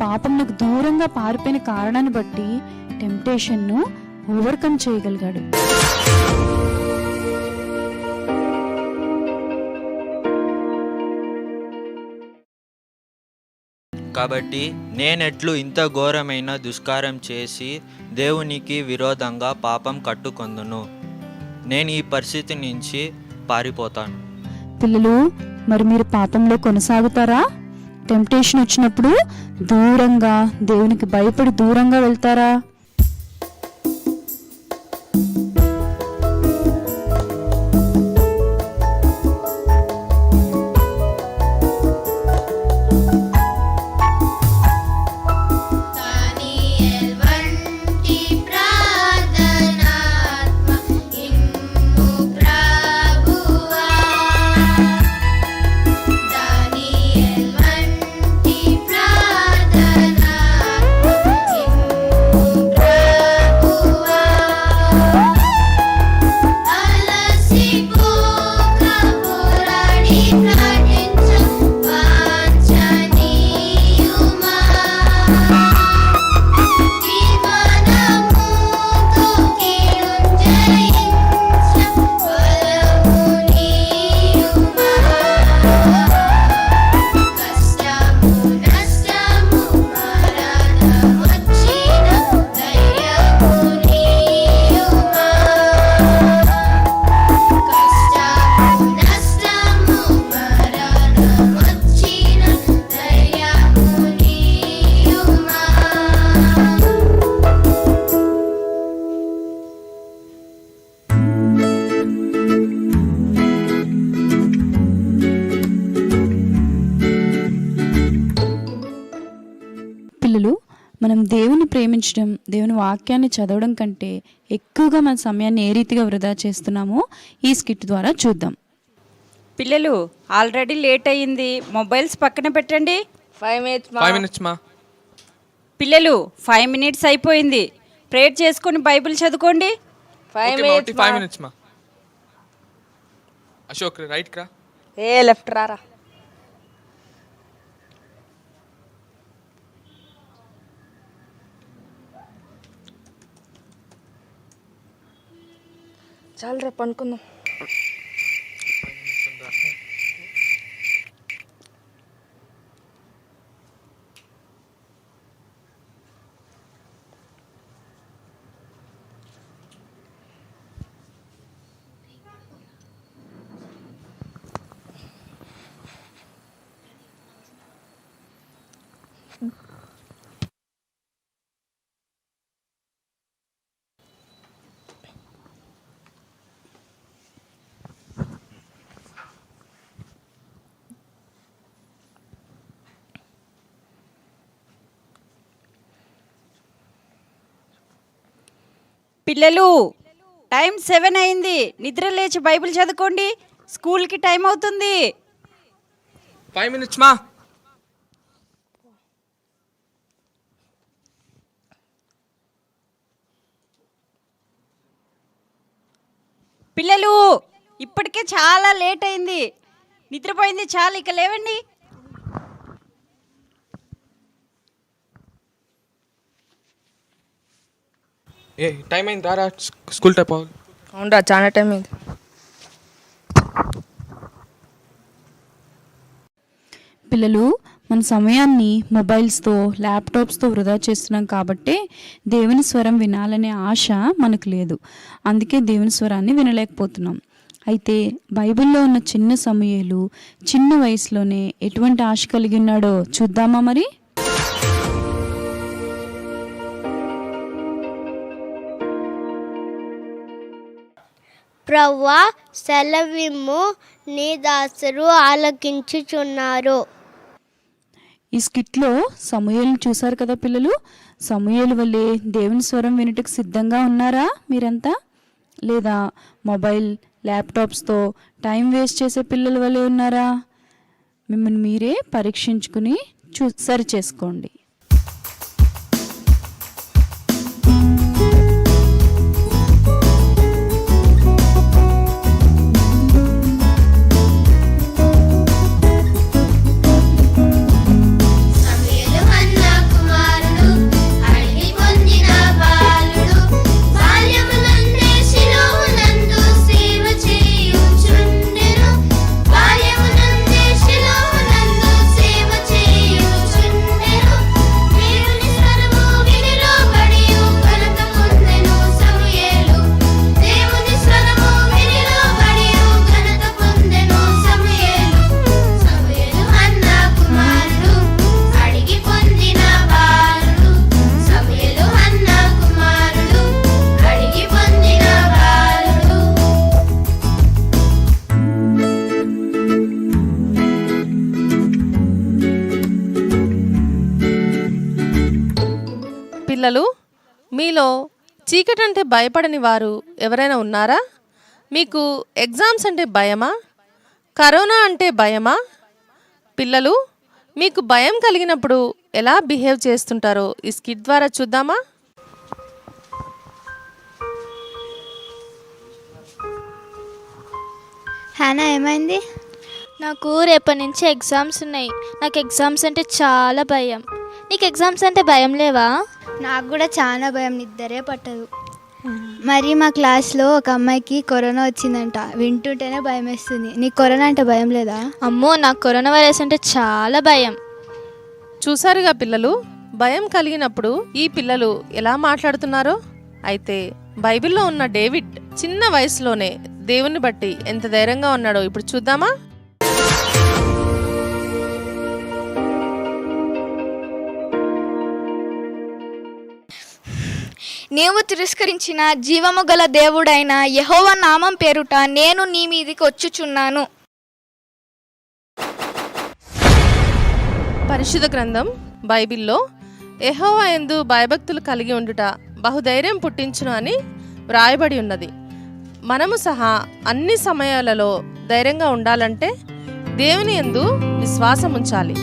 పాపమునకు దూరంగా పారిపోయిన కారణాన్ని బట్టి టెంప్టేషన్ను ఓవర్కమ్ చేయగలిగాడు. కాబట్టి నేనెట్లు ఇంత ఘోరమైన దుష్కారం చేసి దేవునికి విరోధంగా పాపం కట్టుకొందును? నేను ఈ పరిస్థితి నుంచి పారిపోతాను. పిల్లలు, మరి మీరు పాపంలో కొనసాగుతారా? టెంప్టేషన్ వచ్చినప్పుడు దూరంగా, దేవునికి భయపడి దూరంగా వెళ్తారా? దేవుని ప్రేమించడం, దేవుని వాక్యాన్ని చదవడం కంటే ఎక్కువగా మన సమయాన్ని ఏ రీతిగా వృధా చేస్తున్నామో ఈ స్కిట్ ద్వారా చూద్దాం. పిల్లలు ఆల్రెడీ లేట్ అయ్యింది, మొబైల్స్ పక్కన పెట్టండి. 5 minutes మా. పిల్లలు 5 minutes అయిపోయింది, ప్రేయర్ చేసుకొని బైబిల్ చదువుకోండి. 5 minutes మా. అశోక్ రైట్ రా. లెఫ్ట్ రారా. చాలు రేపు అనుకుందాం. పిల్లలు టైం 7 అయింది, నిద్ర లేచి బైబిల్ చదువుకోండి, స్కూల్కి టైం అవుతుంది. 5 minutes మా. పిల్లలు ఇప్పటికే చాలా లేట్ అయింది, నిద్రపోయింది చాలు, ఇక లేవండి. టైం అయింది రా, స్కూల్ టైప్ అవ్వాలి. అవునరా, చాలా టైం అయింది. పిల్లలు మన సమయాన్ని మొబైల్స్తో, ల్యాప్టాప్స్తో వృధా చేస్తున్నాం కాబట్టి దేవుని స్వరం వినాలనే ఆశ మనకు లేదు. అందుకే దేవుని స్వరాన్ని వినలేకపోతున్నాం. అయితే బైబిల్లో ఉన్న చిన్న సమూయేలు చిన్న వయసులోనే ఎటువంటి ఆశ కలిగి ఉన్నాడో చూద్దామా మరి? ప్రవ్వా సెలవిమ్ము, నీ దాసులు ఆలకించుచున్నారు. ఈ స్కిట్లో సమూయేలుని చూశారు కదా పిల్లలు. సమూయేలు వల్లే దేవుని స్వరం వినుటకు సిద్ధంగా ఉన్నారా మీరంతా? లేదా మొబైల్, ల్యాప్టాప్స్తో టైం వేస్ట్ చేసే పిల్లల వల్లే ఉన్నారా? మిమ్మల్ని మీరే పరీక్షించుకుని సరి చేసుకోండి. పిల్లలు, మీలో చీకటి అంటే భయపడని వారు ఎవరైనా ఉన్నారా? మీకు ఎగ్జామ్స్ అంటే భయమా? కరోనా అంటే భయమా? పిల్లలు, మీకు భయం కలిగినప్పుడు ఎలా బిహేవ్ చేస్తుంటారో ఈ స్కిట్ ద్వారా చూద్దామా? హానా, ఏమైంది? నాకు రేపటి నుంచి ఎగ్జామ్స్ ఉన్నాయి. నాకు ఎగ్జామ్స్ అంటే చాలా భయం. నీకు ఎగ్జామ్స్ అంటే భయం లేవా? నాకు కూడా చాలా భయం, నిద్రే పట్టదు. మరి మా క్లాస్లో ఒక అమ్మాయికి కరోనా వచ్చిందంట. వింటుంటేనే భయం వేస్తుంది. నీకు కరోనా అంటే భయం లేదా? అమ్మో, నాకు కరోనా వైరస్ అంటే చాలా భయం. చూసారుగా పిల్లలు, భయం కలిగినప్పుడు ఈ పిల్లలు ఎలా మాట్లాడుతున్నారో. అయితే బైబిల్లో ఉన్న డేవిడ్ చిన్న వయసులోనే దేవుని బట్టి ఎంత ధైర్యంగా ఉన్నాడో ఇప్పుడు చూద్దామా? నీవు తిరస్కరించిన జీవము గల దేవుడైన యెహోవా నామం పేరుట నేను నీ మీదికి వచ్చుచున్నాను. పరిశుద్ధ గ్రంథం బైబిల్లో యెహోవా యందు భయభక్తులు కలిగి ఉండుట బహుధైర్యం పుట్టించును అని వ్రాయబడి ఉన్నది. మనము సహా అన్ని సమయాలలో ధైర్యంగా ఉండాలంటే దేవుని యందు విశ్వాసం ఉంచాలి.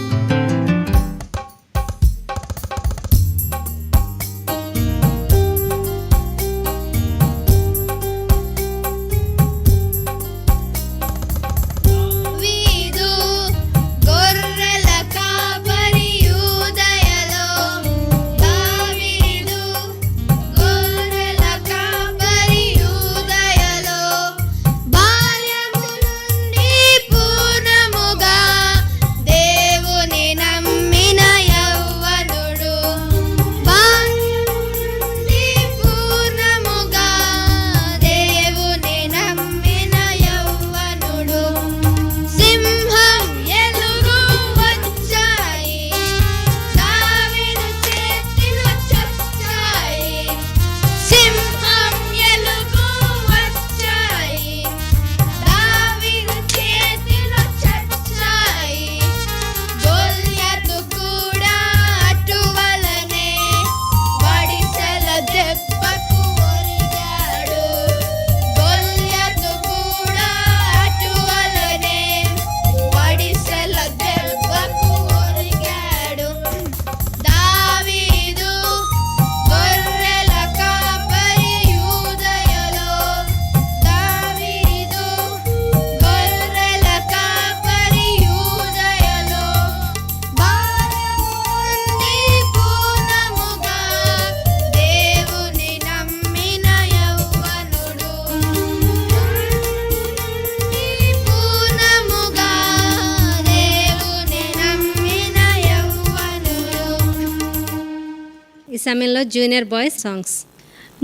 ఈ సమయంలో junior boys songs.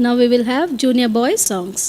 Now we will have junior boys songs.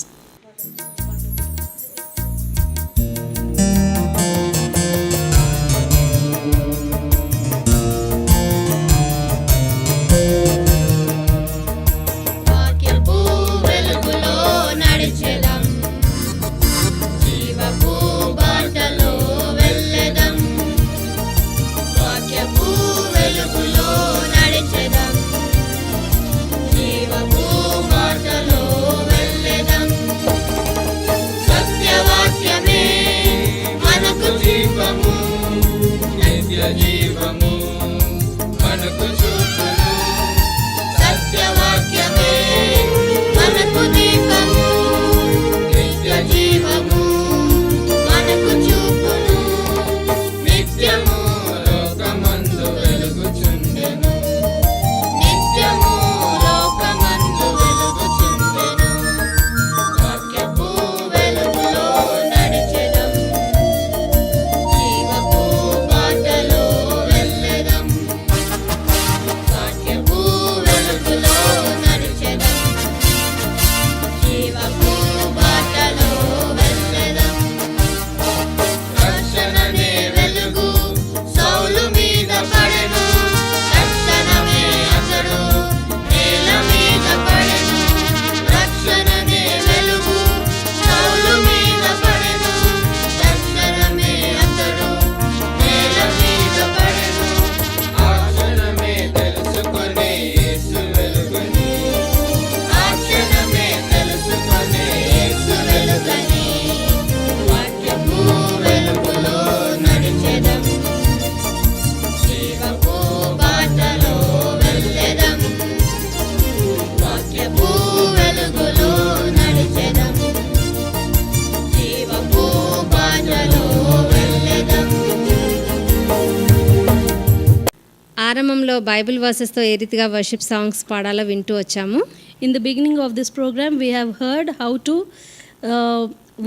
ఆరంభంలో బైబిల్ వర్సెస్తో ఏ రీతిగా వర్షిప్ సాంగ్స్ పాడాలో వింటూ వచ్చాము. In the beginning of this program, we have heard how to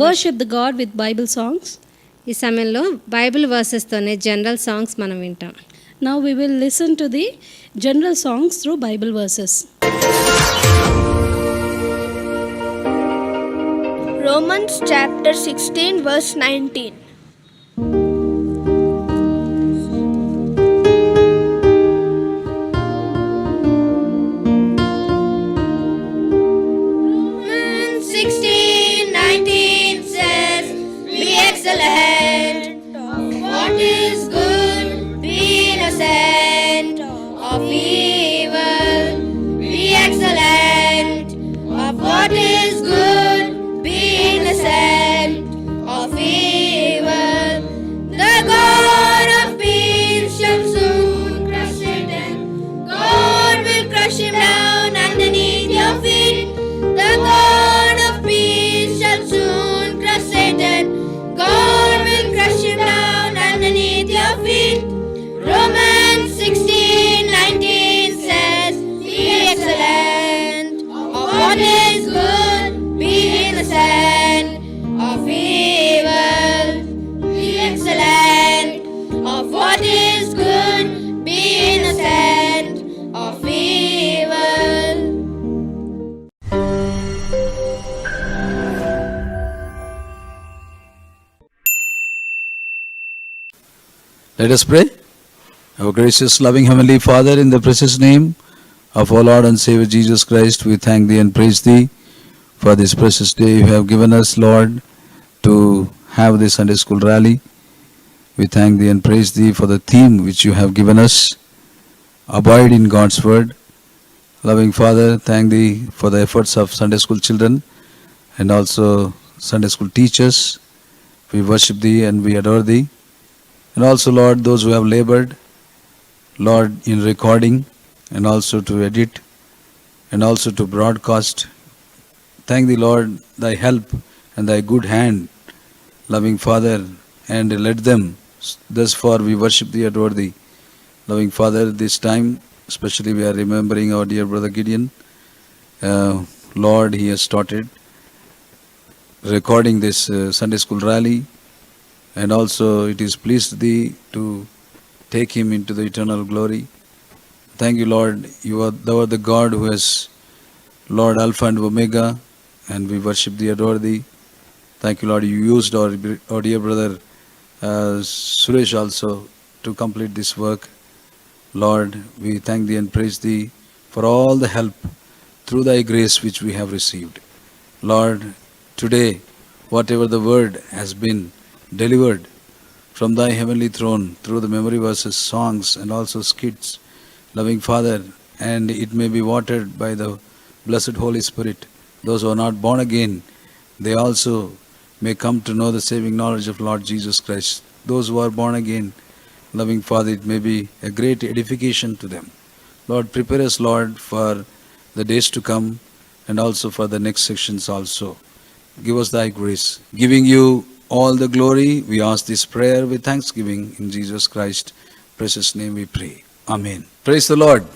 worship the God with Bible songs. ఈ సమయంలో బైబిల్ వర్సెస్తోనే జనరల్ సాంగ్స్ మనం వింటాం. Now we will listen to the general songs through Bible verses. Romans chapter 16 verse 19. What is good, be innocent of evil. Romans 16:19 says, be excellent, of what is good, be innocent, of evil. Be excellent, of what is good, be innocent, of evil. Let us pray. Our gracious, loving Heavenly Father, in the precious name of our Lord and Savior Jesus Christ, we thank Thee and praise Thee for this precious day You have given us, Lord, to have this Sunday School rally. We thank Thee and praise Thee for the theme which You have given us, Abide in God's Word. Loving Father, thank Thee for the efforts of Sunday School children and also Sunday School teachers. We worship Thee and we adore Thee. And also, Lord, those who have labored, Lord, in recording and also to edit and also to broadcast. Thank Thee, Lord, Thy help and Thy good hand, loving Father, and let them. Thus far we worship Thee, adore Thee. Loving Father, this time, especially we are remembering our dear brother Gideon. Lord, he has started recording this Sunday School rally. And also it is pleased Thee to take him into the eternal glory. Thank You, Lord. Thou art the God who has, Lord, Alpha and Omega, and we worship Thee, adore Thee. Thank You, Lord. You used our dear brother Suresh also to complete this work. Lord, we thank Thee and praise Thee for all the help through Thy grace which we have received. Lord, today, whatever the word has been delivered from Thy heavenly throne through the memory verses, songs, and also skits, loving Father, and it may be watered by the blessed Holy Spirit. Those who are not born again, they also may come to know the saving knowledge of Lord Jesus Christ. Those who are born again, loving Father, it may be a great edification to them. Lord, prepare us, Lord, for the days to come and also for the next sections also. Give us Thy grace. Giving You all the glory, we ask this prayer with thanksgiving in Jesus Christ. Precious name we pray. Amen. Praise the Lord.